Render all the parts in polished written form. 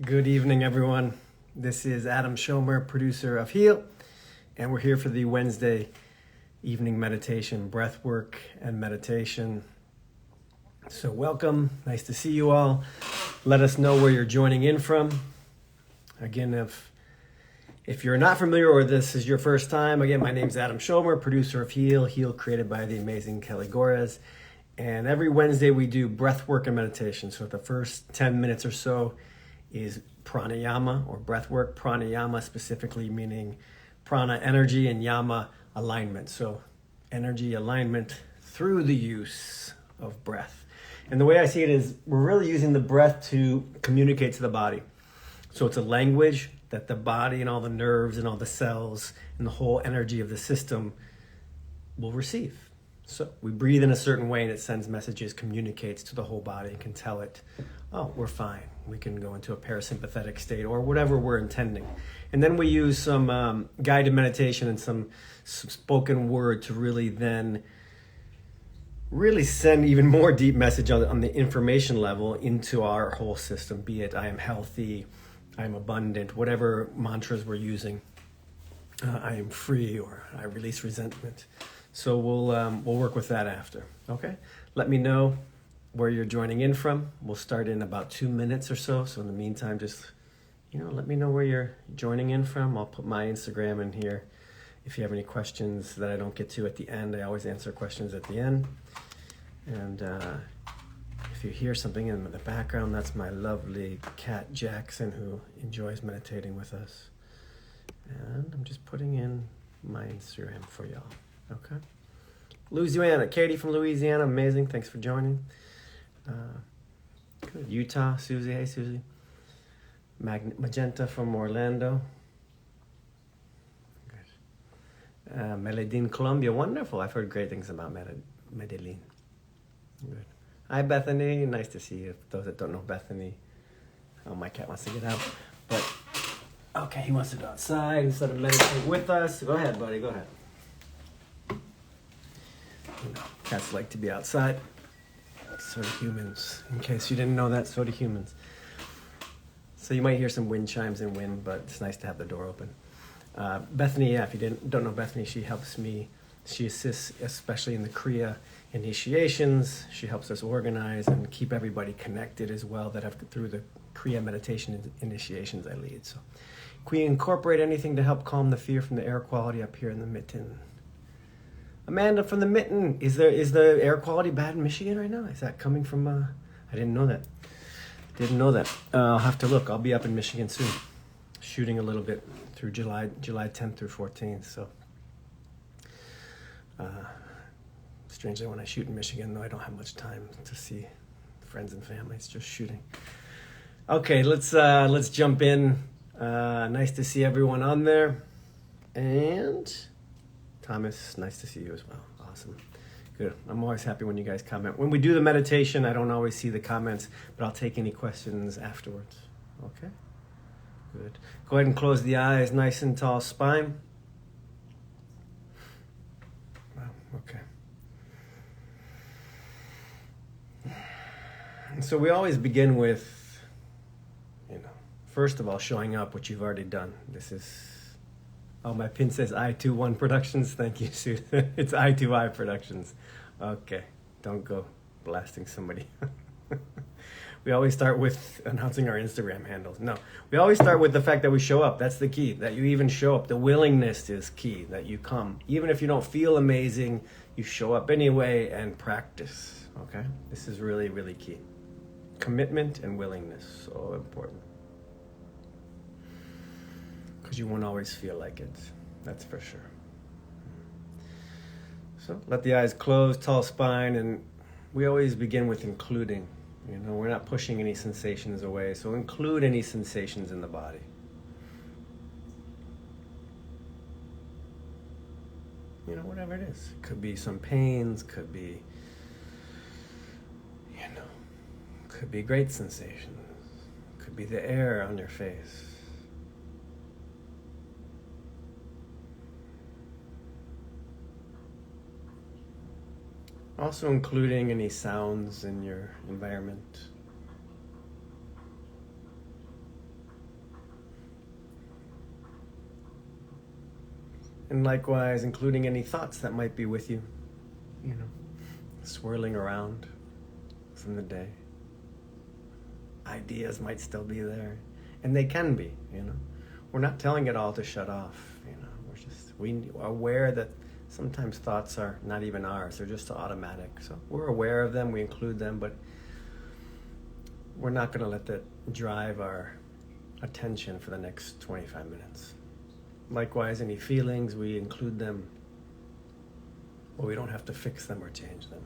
Good evening, everyone. This is Adam Schomer, producer of Heal, and we're here for the Wednesday evening meditation, breathwork and meditation. So welcome, nice to see you all. Let us know where you're joining in from. Again, if you're not familiar or this is your first time, again, my name's Adam Schomer, producer of Heal, created by the amazing Kelly Gores. And every Wednesday we do breathwork and meditation. So the first 10 minutes or so is pranayama or breathwork. Pranayama specifically meaning prana, energy, and yama, alignment. So energy alignment through the use of breath. And the way I see it is we're really using the breath to communicate to the body. So it's a language that the body and all the nerves and all the cells and the whole energy of the system will receive. So we breathe in a certain way and it sends messages, communicates to the whole body, and can tell it, oh, we're fine. We can go into a parasympathetic state or whatever we're intending. And then we use some guided meditation and some spoken word to really send even more deep message on the information level into our whole system, be it I am healthy, I am abundant, whatever mantras we're using, I am free, or I release resentment. So we'll work with that after, okay? Let me know where you're joining in from. We'll start in about 2 minutes or so. So in the meantime, just, let me know where you're joining in from. I'll put my Instagram in here. If you have any questions that I don't get to at the end, I always answer questions at the end. And if you hear something in the background, that's my lovely cat Jackson, who enjoys meditating with us. And I'm just putting in my Instagram for y'all. Okay. Louisiana, Katie from Louisiana, amazing. Thanks for joining. Good. Utah, Susie. Hey, Susie. Magenta from Orlando. Good. Medellin, Colombia. Wonderful. I've heard great things about Medellin. Good. Hi, Bethany. Nice to see you. Those that don't know Bethany. Oh, my cat wants to get out. But, okay, he wants to go outside instead of meditate with us. Go ahead, buddy. Go ahead. Cats like to be outside. So do humans. In case you didn't know that, so do humans. So you might hear some wind chimes and wind, but it's nice to have the door open. Bethany, if you don't know Bethany, she helps me. She assists, especially in the Kriya initiations. She helps us organize and keep everybody connected as well through the Kriya meditation initiations I lead. So can we incorporate anything to help calm the fear from the air quality up here in the mitten? Amanda from the mitten, is the air quality bad in Michigan right now? Is that coming from, I didn't know that. I'll have to look. I'll be up in Michigan soon, shooting a little bit through July 10th through 14th. So, strangely, when I shoot in Michigan, though, I don't have much time to see friends and family. It's just shooting. Okay, let's jump in. Nice to see everyone on there. And Thomas, nice to see you as well. Awesome. Good. I'm always happy when you guys comment. When we do the meditation, I don't always see the comments, but I'll take any questions afterwards. Okay? Good. Go ahead and close the eyes, nice and tall spine. Wow, okay. And so we always begin with, first of all, showing up, which you've already done. This is, my pin says I21 Productions. Thank you, Sue. It's I2I Productions. Okay, don't go blasting somebody. We always start with announcing our Instagram handles. No, we always start with the fact that we show up. That's the key, that you even show up. The willingness is key, that you come. Even if you don't feel amazing, you show up anyway and practice, okay? This is really, really key. Commitment and willingness, so important. Because you won't always feel like it, that's for sure. So let the eyes close, tall spine, and we always begin with including. We're not pushing any sensations away, so include any sensations in the body. Whatever it is. Could be some pains, could be, could be great sensations, could be the air on your face. Also including any sounds in your environment. And likewise, including any thoughts that might be with you, swirling around from the day. Ideas might still be there, and they can be, We're not telling it all to shut off, we're aware that sometimes thoughts are not even ours, they're just automatic. So we're aware of them, we include them, but we're not going to let that drive our attention for the next 25 minutes. Likewise, any feelings, we include them, but we don't have to fix them or change them.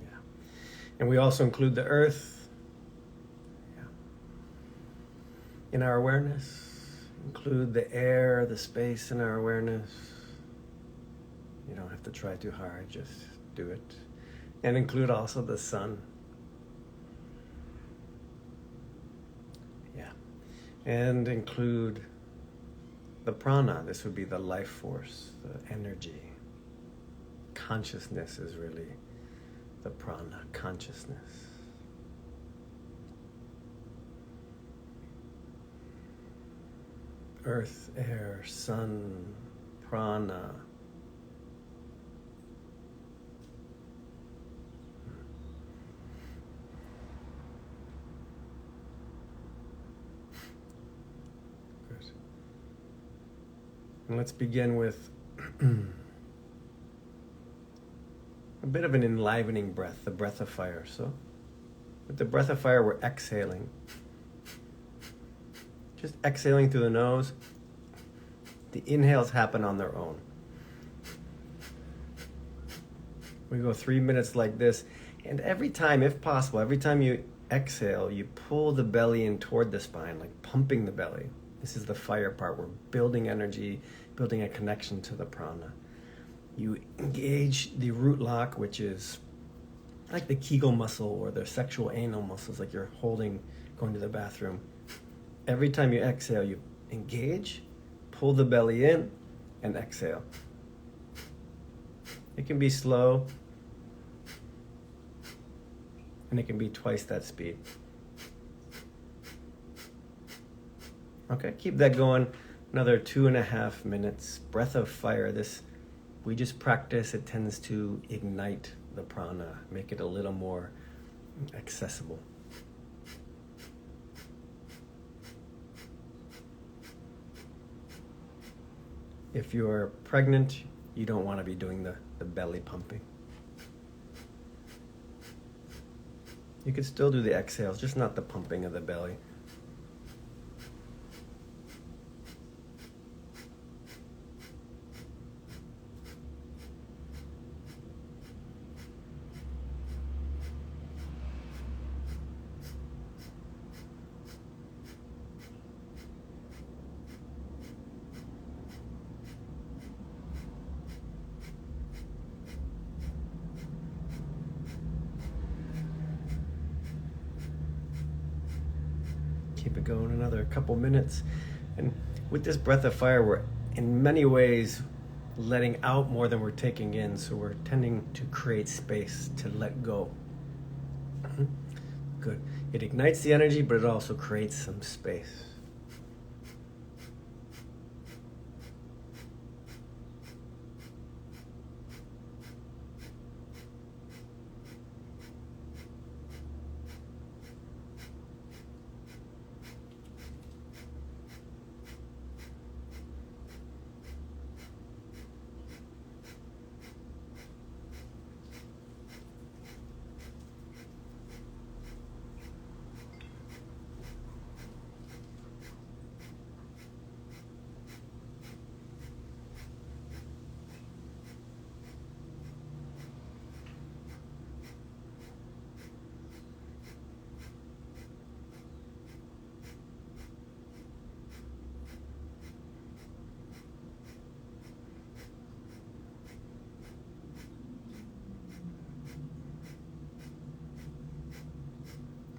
Yeah. And we also include the earth in our awareness, include the air, the space in our awareness. You don't have to try too hard, just do it. And include also the sun. Yeah. And include the prana. This would be the life force, the energy. Consciousness is really the prana, consciousness. Earth, air, sun, prana. Good. And let's begin with a bit of an enlivening breath, the breath of fire. So with the breath of fire, we're exhaling. Just exhaling through the nose. The inhales happen on their own. We go 3 minutes like this. And every time, if possible, every time you exhale, you pull the belly in toward the spine, like pumping the belly. This is the fire part. We're building energy, building a connection to the prana. You engage the root lock, which is like the Kegel muscle or the sexual anal muscles, like you're holding, going to the bathroom. Every time you exhale, you engage, pull the belly in, and exhale. It can be slow, and it can be twice that speed. Okay, keep that going. Another 2.5 minutes. Breath of fire. This, we just practice. It tends to ignite the prana, make it a little more accessible. If you're pregnant, you don't want to be doing the belly pumping. You could still do the exhales, just not the pumping of the belly. Keep it going another couple minutes. And with this breath of fire, we're in many ways letting out more than we're taking in. So we're tending to create space to let go. Good. It ignites the energy, but it also creates some space.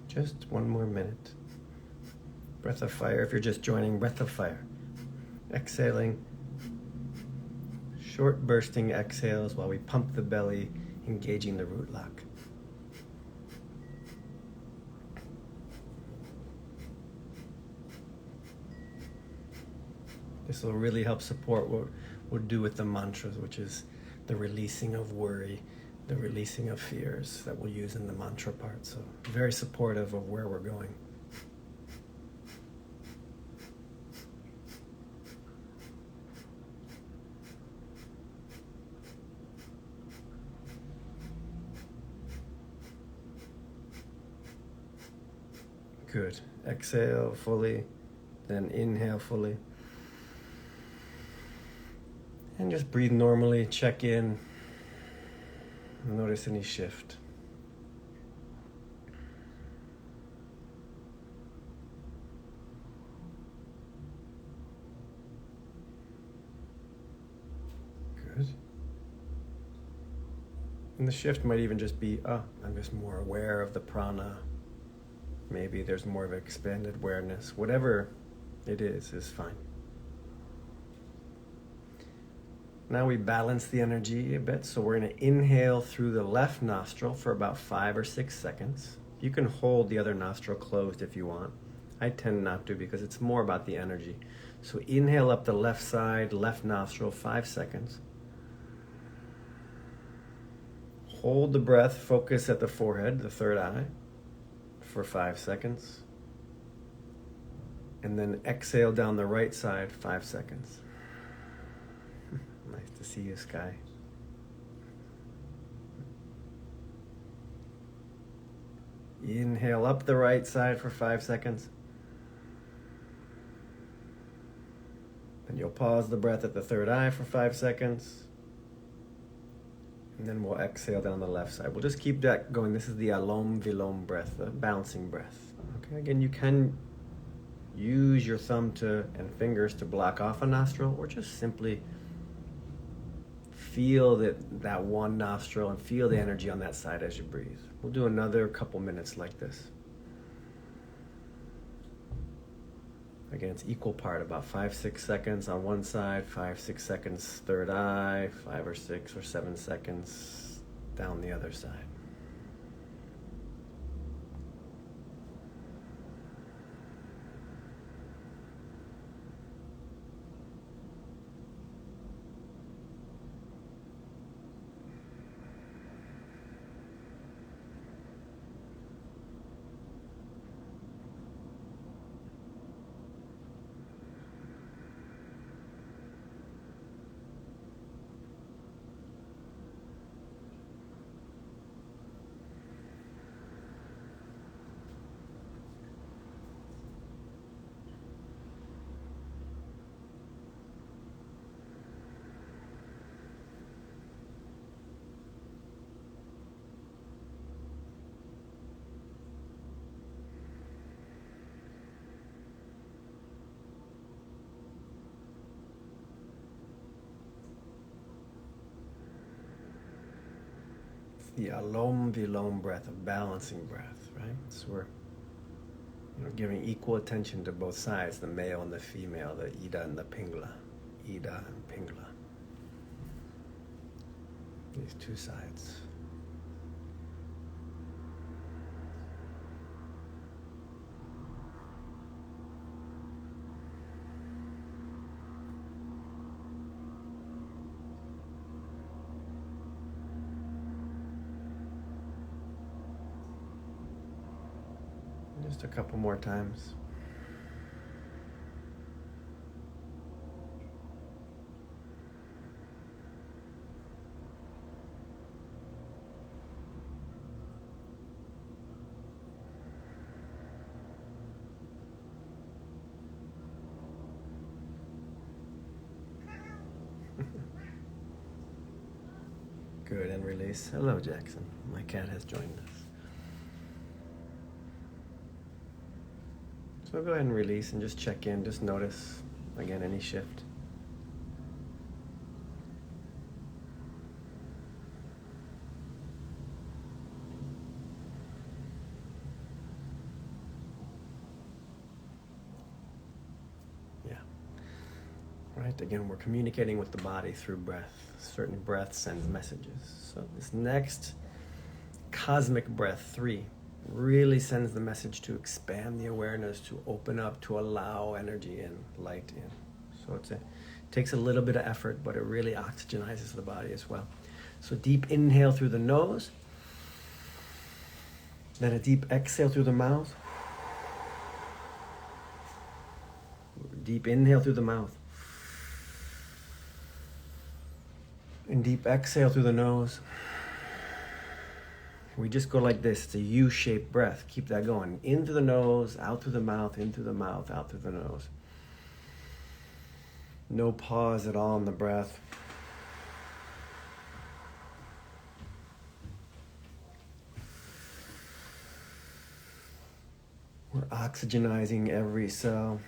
Just 1 more minute. Breath of fire, if you're just joining, breath of fire. Exhaling. Short bursting exhales while we pump the belly, engaging the root lock. This will really help support what we'll do with the mantras, which is the releasing of worry, the releasing of fears that we'll use in the mantra part. So very supportive of where we're going. Good. Exhale fully, then inhale fully. And just breathe normally, check in, notice any shift. Good. And the shift might even just be, I'm just more aware of the prana. Maybe there's more of an expanded awareness. Whatever it is fine. Now we balance the energy a bit. So we're going to inhale through the left nostril for about 5 or 6 seconds. You can hold the other nostril closed if you want. I tend not to because it's more about the energy. So inhale up the left side, left nostril, 5 seconds. Hold the breath, focus at the forehead, the third eye, for 5 seconds. And then exhale down the right side, 5 seconds. Nice to see you, Sky. Inhale up the right side for 5 seconds. Then you'll pause the breath at the third eye for 5 seconds. And then we'll exhale down the left side. We'll just keep that going. This is the Alom Vilom breath, the bouncing breath. Okay, again, you can use your thumb and fingers to block off a nostril, or just simply feel that one nostril and feel the energy on that side as you breathe. We'll do another couple minutes like this. Again, it's equal part, about 5-6 seconds on one side, 5-6 seconds third eye, 5 or 6 or 7 seconds down the other side. The Alom Vilom breath, a balancing breath, right? So we're giving equal attention to both sides, the male and the female, the Ida and the Pingla. Ida and Pingla. These two sides. Just a couple more times. Good, and release. Hello, Jackson. My cat has joined us. So go ahead and release and just check in, just notice, again, any shift. Yeah. Right, again, we're communicating with the body through breath. Certain breath sends messages. So this next cosmic breath, 3, really sends the message to expand the awareness, to open up, to allow energy in, light in. So So it takes a little bit of effort, but it really oxygenizes the body as well. So deep inhale through the nose, then a deep exhale through the mouth. Deep inhale through the mouth. And deep exhale through the nose. We just go like this. It's a U-shaped breath. Keep that going. In through the nose, out through the mouth, in through the mouth, out through the nose. No pause at all in the breath. We're oxygenizing every cell.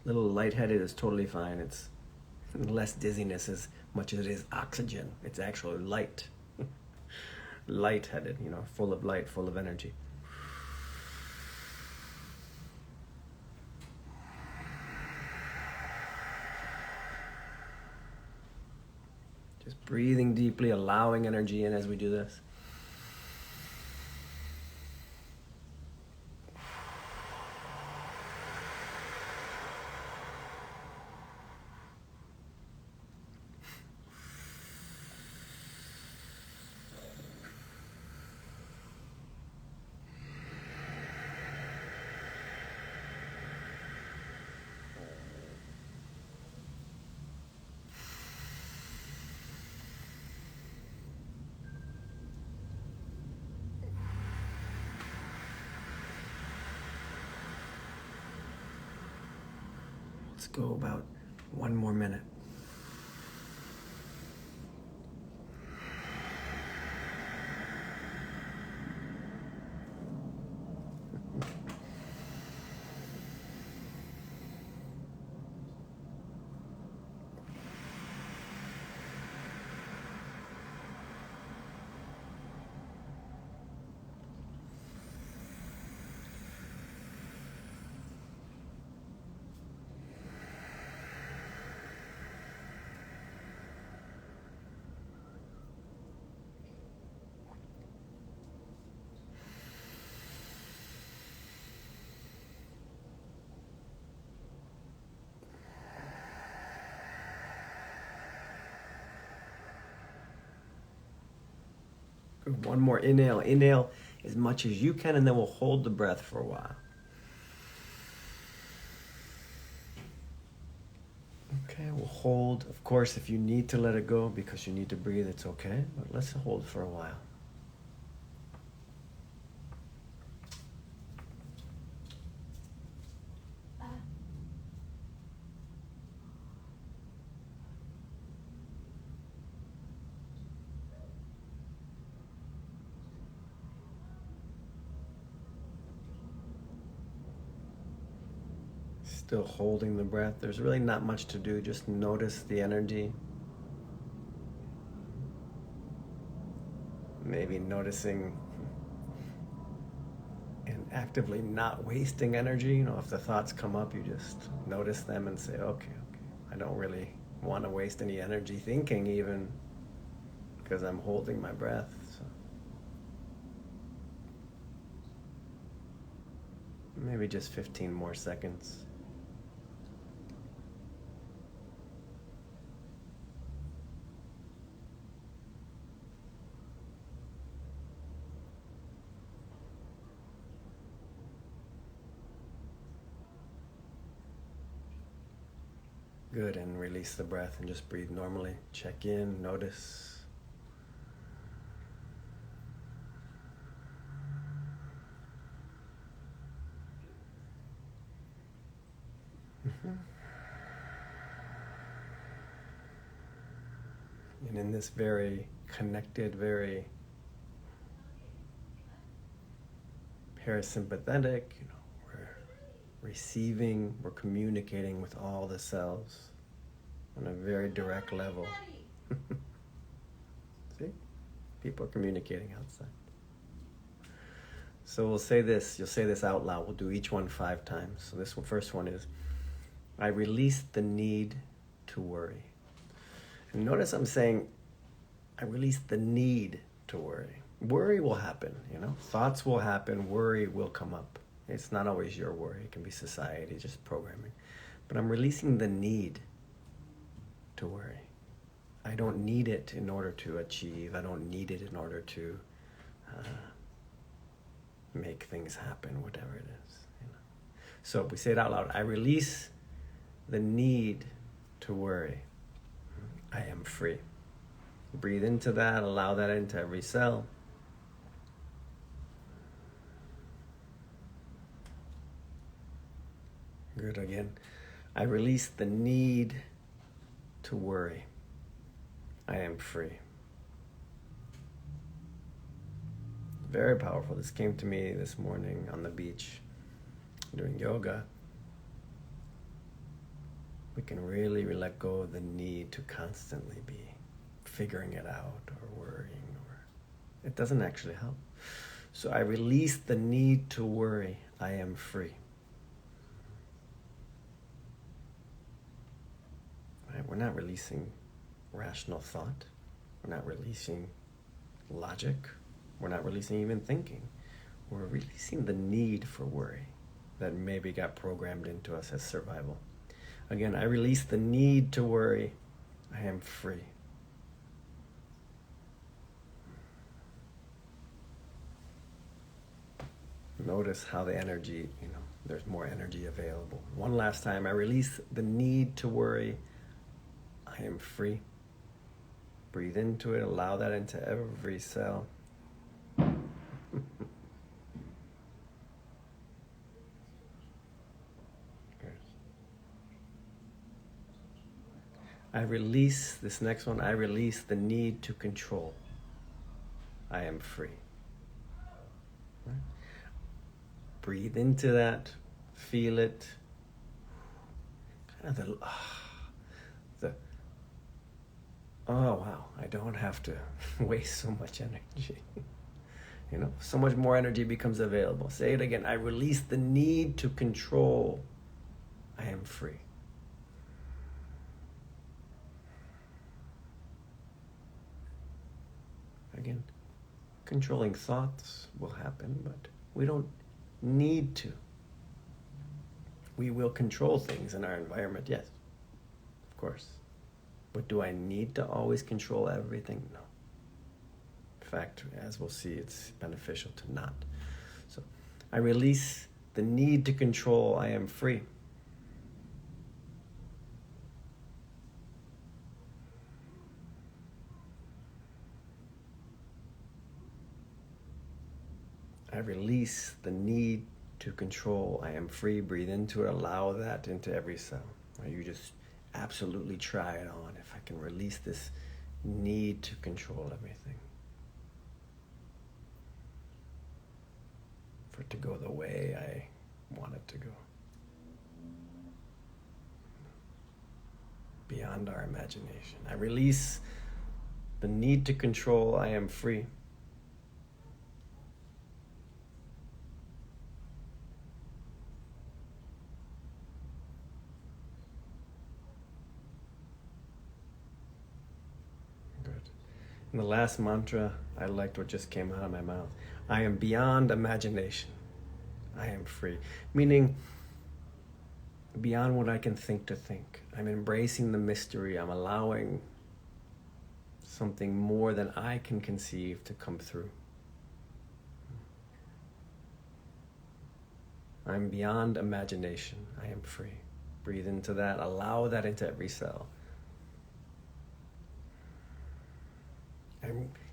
A little lightheaded is totally fine. It's less dizziness as much as it is oxygen. It's actually light. Lightheaded, full of light, full of energy. Just breathing deeply, allowing energy in as we do this. Let's go about 1 more minute. One more inhale. Inhale as much as you can, and then we'll hold the breath for a while. Okay, we'll hold. Of course, if you need to let it go because you need to breathe, it's okay. But let's hold for a while. Still holding the breath. There's really not much to do. Just notice the energy. Maybe noticing and actively not wasting energy. If the thoughts come up, you just notice them and say, okay, I don't really want to waste any energy thinking even because I'm holding my breath. So maybe just 15 more seconds. Good, and release the breath and just breathe normally. Check in, notice. And in this very connected, very parasympathetic, receiving, we're communicating with all the cells on a very direct level. See? People are communicating outside. So we'll say this, you'll say this out loud. We'll do each one 5 times. So this first one is, I release the need to worry. And notice I'm saying, I release the need to worry. Worry will happen, Thoughts will happen, worry will come up. It's not always your worry. It can be society, just programming. But I'm releasing the need to worry. I don't need it in order to achieve. I don't need it in order to make things happen, whatever it is. So if we say it out loud, I release the need to worry. I am free. Breathe into that, allow that into every cell. Good, again. I release the need to worry. I am free. Very powerful. This came to me this morning on the beach doing yoga. We can really let go of the need to constantly be figuring it out or worrying, or it doesn't actually help. So I release the need to worry. I am free. Right? We're not releasing rational thought. We're not releasing logic. We're not releasing even thinking. We're releasing the need for worry that maybe got programmed into us as survival. Again, I release the need to worry. I am free. Notice how the energy, there's more energy available. One last time, I release the need to worry. I am free. Breathe into it, allow that into every cell. I release, this next one, I release the need to control. I am free. Right? Breathe into that, feel it. Kind of oh wow, I don't have to waste so much energy. So much more energy becomes available. Say it again. I release the need to control. I am free. Again, controlling thoughts will happen, but we don't need to. We will control things in our environment, yes, of course. But do I need to always control everything? No. In fact, as we'll see, it's beneficial to not. So I release the need to control. I am free. I release the need to control. I am free. Breathe into it. Allow that into every cell. You just absolutely try it on. If I can release this need to control everything. For it to go the way I want it to go. Beyond our imagination. I release the need to control. I am free. And the last mantra, I liked what just came out of my mouth. I am beyond imagination. I am free. Meaning, beyond what I can think to think. I'm embracing the mystery. I'm allowing something more than I can conceive to come through. I'm beyond imagination. I am free. Breathe into that. Allow that into every cell.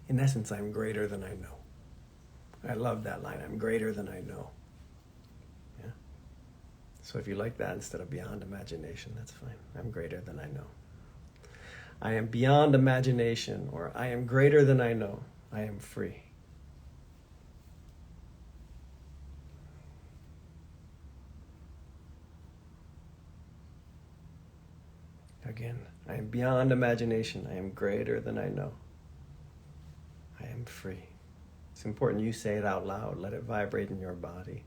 In essence, I'm greater than I know. I love that line. I'm greater than I know. Yeah. So if you like that instead of beyond imagination, that's fine. I'm greater than I know. I am beyond imagination, or I am greater than I know. I am free. Again, I am beyond imagination. I am greater than I know. I am free. It's important you say it out loud. Let it vibrate in your body.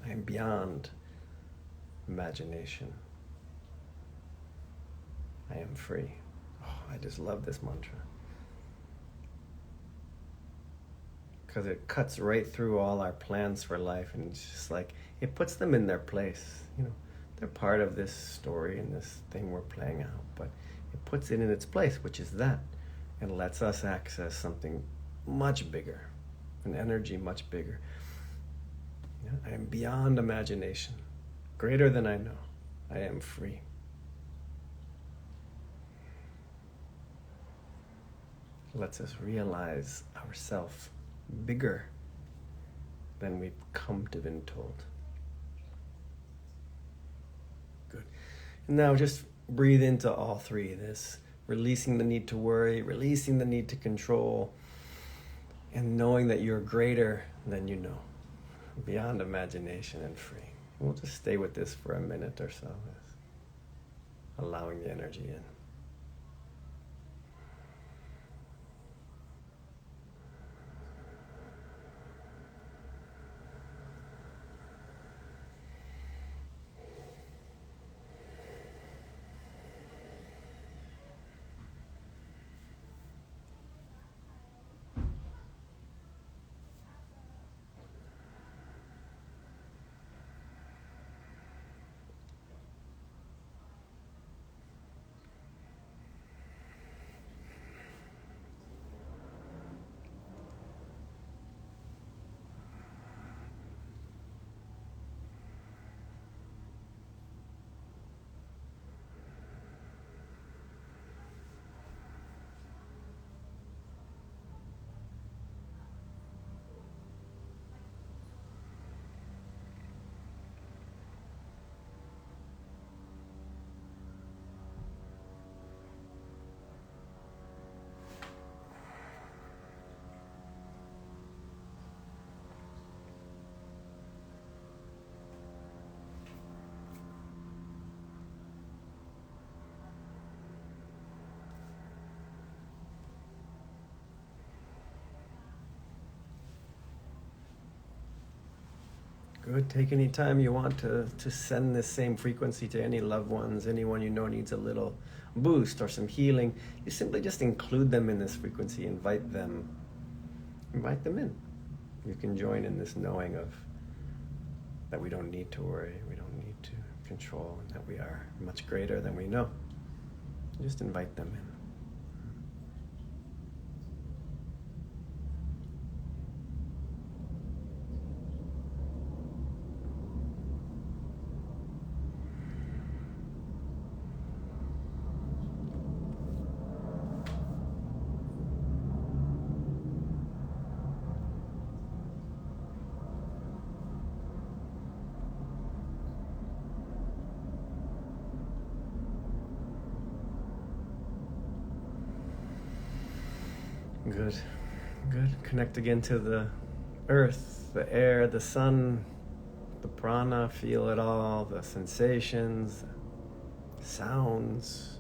I I am beyond imagination. I am free. Oh, I just love this mantra. Because it cuts right through all our plans for life, and it's just like, it puts them in their place. They're part of this story and this thing we're playing out, but it puts it in its place, which is that, and lets us access something much bigger, an energy much bigger. I am beyond imagination, greater than I know. I am free. Lets us realize ourselves bigger than we've come to been told. Good. And now just breathe into all three of this, releasing the need to worry, releasing the need to control, and knowing that you're greater than you know, beyond imagination and free. We'll just stay with this for a minute or so, allowing the energy in. Good. Take any time you want to send this same frequency to any loved ones, anyone you know needs a little boost or some healing. You simply just include them in this frequency, invite them in. You can join in this knowing of that we don't need to worry, we don't need to control, and that we are much greater than we know. Just invite them in. Good, good. Connect again to the earth, the air, the sun, the prana. Feel it all, the sensations, the sounds.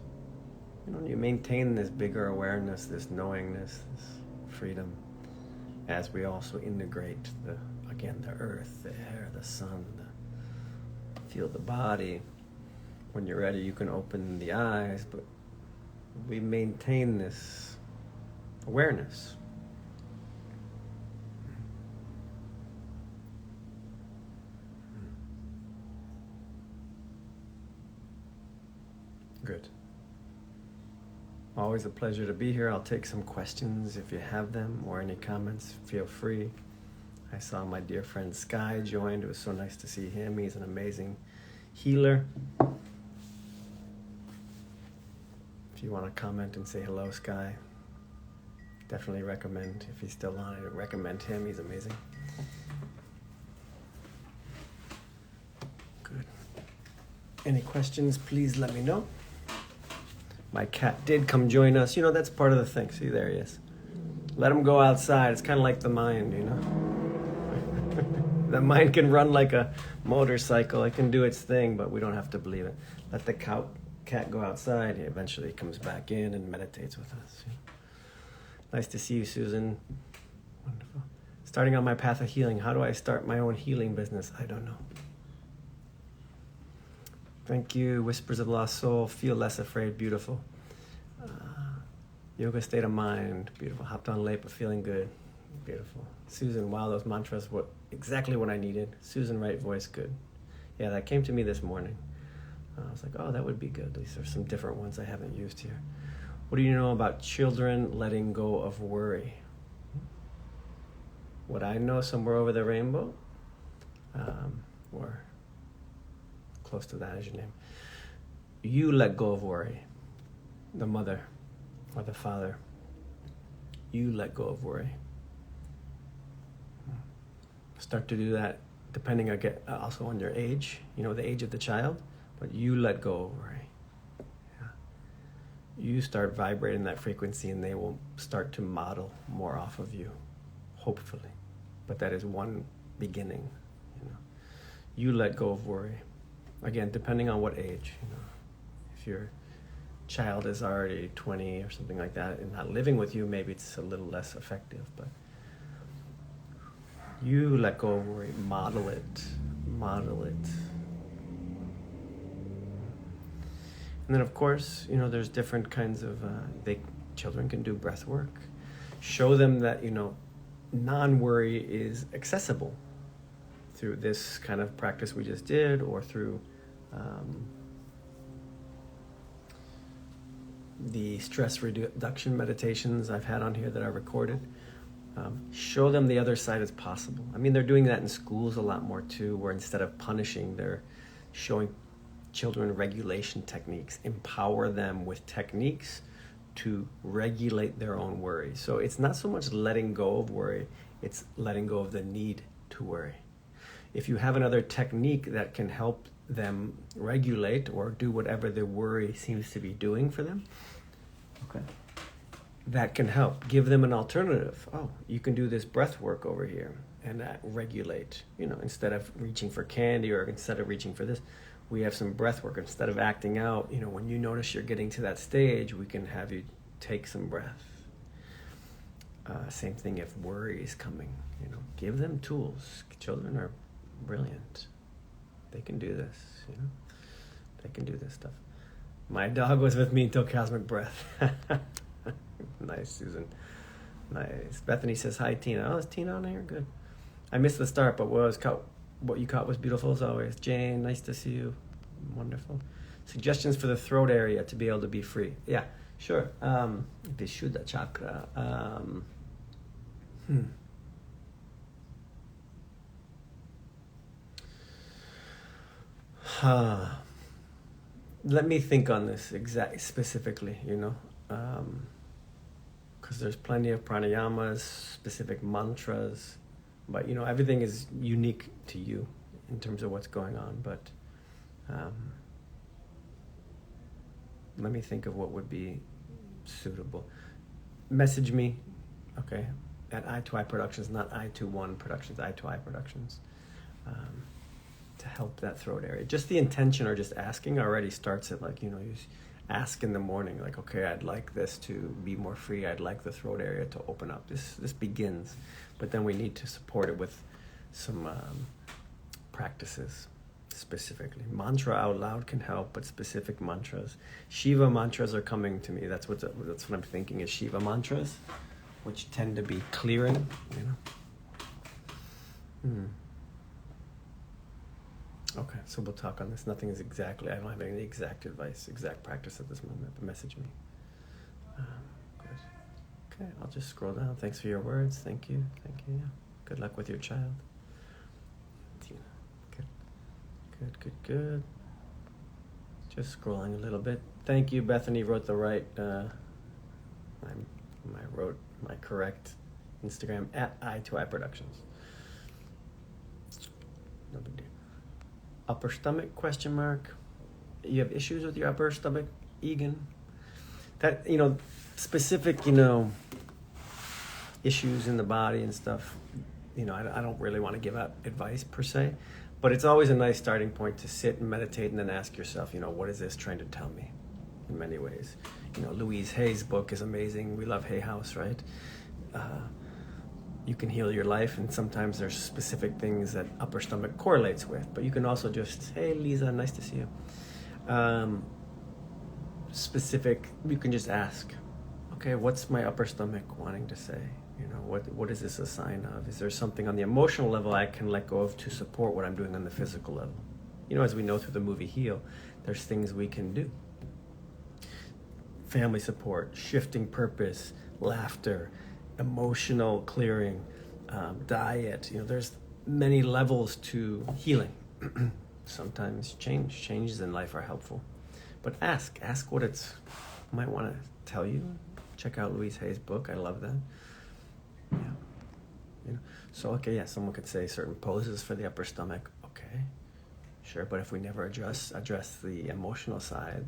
You maintain this bigger awareness, this knowingness, this freedom, as we also integrate the earth, the air, the sun. Feel the body. When you're ready, you can open the eyes, but we maintain this awareness. Good. Always a pleasure to be here. I'll take some questions if you have them, or any comments, feel free. I saw my dear friend Sky joined. It was so nice to see him. He's an amazing healer. If you want to comment and say hello, Sky, definitely recommend, if he's still on, I recommend him. He's amazing. Good. Any questions, please let me know. My cat did come join us. That's part of the thing. See, there he is. Let him go outside. It's kind of like the mind, The mind can run like a motorcycle. It can do its thing, but we don't have to believe it. Let the cat go outside. He eventually comes back in and meditates with us. Nice to see you, Susan. Wonderful. Starting on my path of healing. How do I start my own healing business? I don't know. Thank you. Whispers of Lost Soul. Feel less afraid. Beautiful. Yoga state of mind. Beautiful. Hopped on late but feeling good. Beautiful. Susan, wow, those mantras were exactly what I needed. Susan, right voice, good. Yeah, that came to me this morning. I was like, oh, that would be good. These are some different ones I haven't used here. What do you know about children letting go of worry? What I know, somewhere over the rainbow, or close to that is your name. You let go of worry. The mother or the father. You let go of worry. Start to do that depending also on your age, the age of the child, but you let go of worry. Yeah. You start vibrating that frequency and they will start to model more off of you, hopefully. But that is one beginning. You let go of worry. Again, depending on what age. If your child is already 20 or something like that and not living with you, maybe it's a little less effective. But you let go of worry. Model it. Model it. And then, of course, there's different kinds of, children can do breath work. Show them that, non-worry is accessible through this kind of practice we just did, or through the stress reduction meditations I've had on here that are recorded. Show them the other side is possible. I mean, they're doing that in schools a lot more too, where instead of punishing, they're showing children regulation techniques, empower them with techniques to regulate their own worry. So it's not so much letting go of worry, it's letting go of the need to worry. If you have another technique that can help them regulate or do whatever the worry seems to be doing for them, okay, that can help. Give them an alternative. Oh, you can do this breath work over here and regulate, instead of reaching for candy or instead of reaching for this, we have some breath work. Instead of acting out, when you notice you're getting to that stage, we can have you take some breath. Same thing if worry is coming, give them tools. Children are brilliant. They can do this, They can do this stuff. My dog was with me until cosmic breath. Nice, Susan. Nice. Bethany says, hi, Tina. Oh, is Tina on here? Good. I missed the start, but what you caught was beautiful as always. Jane, nice to see you. Wonderful. Suggestions for the throat area to be able to be free. Yeah, sure. Vishuddha chakra. Let me think on this specifically, because there's plenty of pranayamas, specific mantras, but everything is unique to you in terms of what's going on. But let me think of what would be suitable. Message me, okay, at I2I Productions, not I21 Productions, I2I Productions, to help that throat area. Just the intention or just asking already starts it. Like, you ask in the morning, like, okay, I'd like this to be more free. I'd like the throat area to open up. This begins, but then we need to support it with some practices specifically. Mantra out loud can help, but specific mantras. Shiva mantras are coming to me. That's what I'm thinking is Shiva mantras, which tend to be clearing, Okay, so we'll talk on this. Nothing is exactly, I don't have any exact advice, exact practice at this moment, but message me. Good. Okay, I'll just scroll down. Thanks for your words. Thank you. Yeah. Good luck with your child. Tina. Good. Just scrolling a little bit. Thank you, Bethany wrote the right, wrote my correct Instagram at I2I Productions. No big deal. Upper stomach, question mark. You have issues with your upper stomach, Egan? That, specific, issues in the body and stuff, I don't really want to give out advice per se, but it's always a nice starting point to sit and meditate and then ask yourself, what is this trying to tell me in many ways? Louise Hay's book is amazing. We love Hay House, right? You can heal your life, and sometimes there's specific things that upper stomach correlates with, but you can also just, hey, Lisa, nice to see you. Specific, you can just ask, okay, what's my upper stomach wanting to say? What is this a sign of? Is there something on the emotional level I can let go of to support what I'm doing on the physical level? As we know through the movie Heal, there's things we can do. Family support, shifting purpose, laughter, emotional clearing, diet. There's many levels to healing. Sometimes changes in life are helpful. But ask what it's might want to tell you. Check out Louise Hay's book. I love that. Yeah. So, okay, yeah, someone could say certain poses for the upper stomach. Okay, sure. But if we never address the emotional side,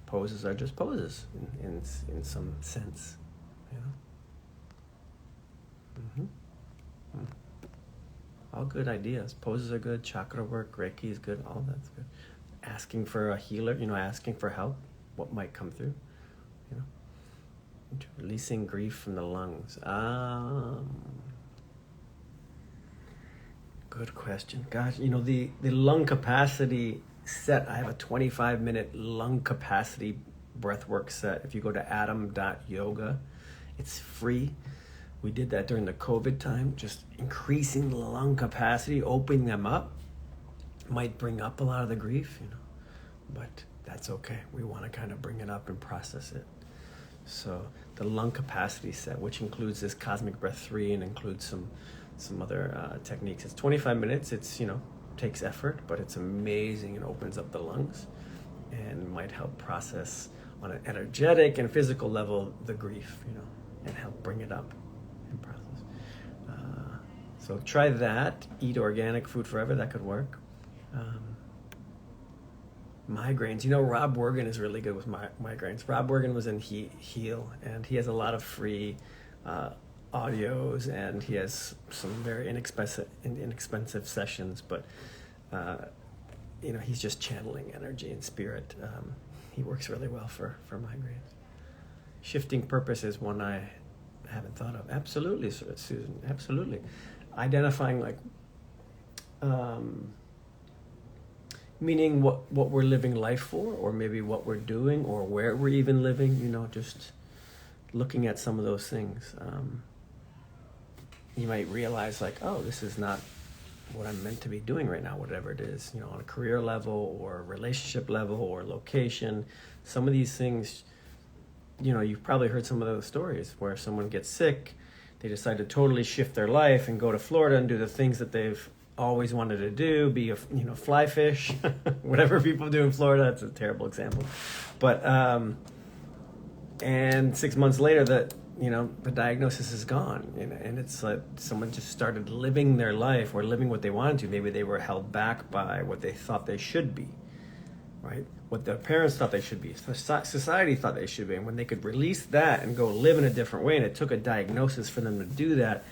poses are just poses in some sense. All good ideas. Poses are good. Chakra work, Reiki is good. All that's good. Asking for a healer, asking for help, what might come through, Releasing grief from the lungs. Good question. Gosh, the lung capacity set, I have a 25-minute lung capacity breathwork set. If you go to adam.yoga, it's free. We did that during the COVID time, just increasing the lung capacity, opening them up. Might bring up a lot of the grief, but that's okay. We want to kind of bring it up and process it. So the lung capacity set, which includes this cosmic breath 3 and includes some other techniques. It's 25 minutes. It's, takes effort, but it's amazing. It opens up the lungs and might help process on an energetic and physical level the grief, and help bring it up and process. So try that. Eat organic food forever. That could work. Migraines. Rob Wergen is really good with migraines. Rob Wergen was in Heal, and he has a lot of free audios, and he has some very inexpensive sessions, but he's just channeling energy and spirit. He works really well for migraines. Shifting purpose is one I haven't thought of. Absolutely, Susan. Absolutely. Identifying meaning what we're living life for, or maybe what we're doing, or where we're even living, just looking at some of those things. You might realize oh, this is not what I'm meant to be doing right now, whatever it is, on a career level or relationship level or location. Some of these things, you've probably heard some of those stories where someone gets sick, they decide to totally shift their life and go to Florida and do the things that they've always wanted to do, be a fly fish, whatever people do in Florida. That's a terrible example, but and 6 months later the diagnosis is gone, and it's like someone just started living their life or living what they wanted to. Maybe they were held back by what they thought they should be, right? What their parents thought they should be, society thought they should be, and when they could release that and go live in a different way, and it took a diagnosis for them to do that,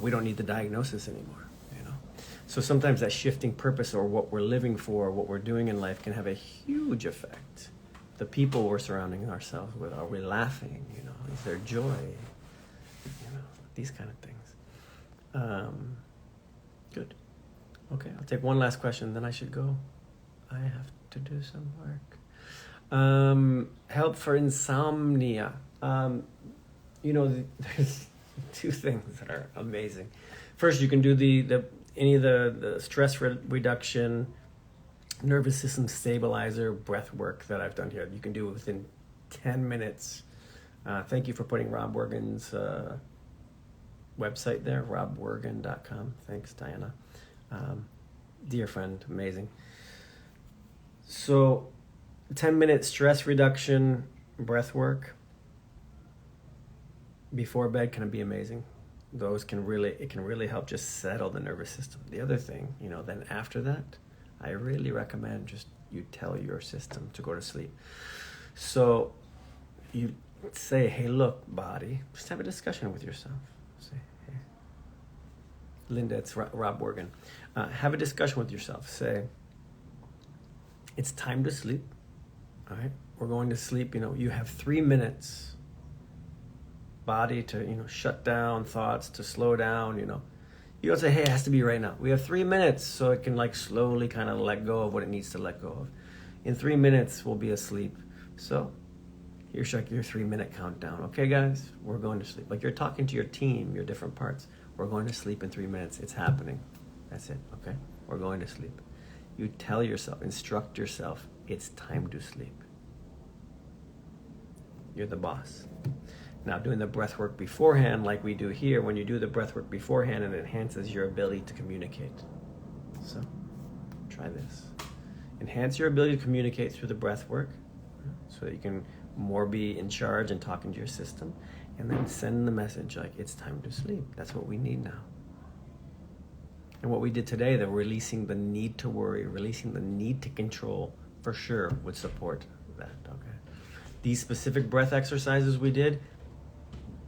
we don't need the diagnosis anymore. So sometimes that shifting purpose, or what we're living for, what we're doing in life, can have a huge effect. The people we're surrounding ourselves with, are we laughing? Is there joy? These kind of things. Good. Okay, I'll take one last question, then I should go. I have to do some work. Help for insomnia. There's two things that are amazing. First, you can do any of the stress reduction, nervous system stabilizer breath work that I've done here. You can do it within 10 minutes. Thank you for putting Rob Wergen's website there, robwergen.com. Thanks, Diana. Dear friend, amazing. So 10-minute stress reduction breath work before bed can be amazing. Those can really help just settle the nervous system. The other thing, then after that, I really recommend just you tell your system to go to sleep. So you say, hey, look, body, just have a discussion with yourself. Say, hey, Linda, it's Rob Wergen. Have a discussion with yourself. Say, it's time to sleep. All right, we're going to sleep. You have 3 minutes. Body to shut down, thoughts to slow down. You don't say, hey, it has to be right now. We have 3 minutes, so it can like slowly kind of let go of what it needs to let go of. In 3 minutes, we'll be asleep. So here's like your 3-minute countdown. Okay, guys, we're going to sleep. Like you're talking to your team, your different parts. We're going to sleep in 3 minutes. It's happening. That's it, okay? We're going to sleep. You tell yourself, instruct yourself, it's time to sleep. You're the boss. Now, doing the breath work beforehand, like we do here, when you do the breath work beforehand, it enhances your ability to communicate. So, try this. Enhance your ability to communicate through the breath work so that you can more be in charge and talking to your system. And then send the message like, it's time to sleep. That's what we need now. And what we did today, the releasing the need to worry, releasing the need to control, for sure would support that, okay? These specific breath exercises we did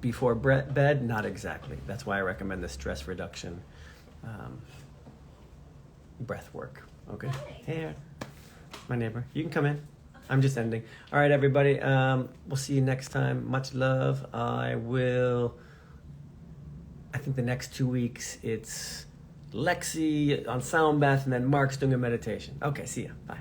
before bed, not exactly. That's why I recommend the stress reduction breath work, okay? Hey, my neighbor, you can come in. I'm just ending. All right, everybody, we'll see you next time. Much love. I think the next 2 weeks, it's Lexi on sound bath, and then Mark's doing a meditation. Okay, see ya. Bye.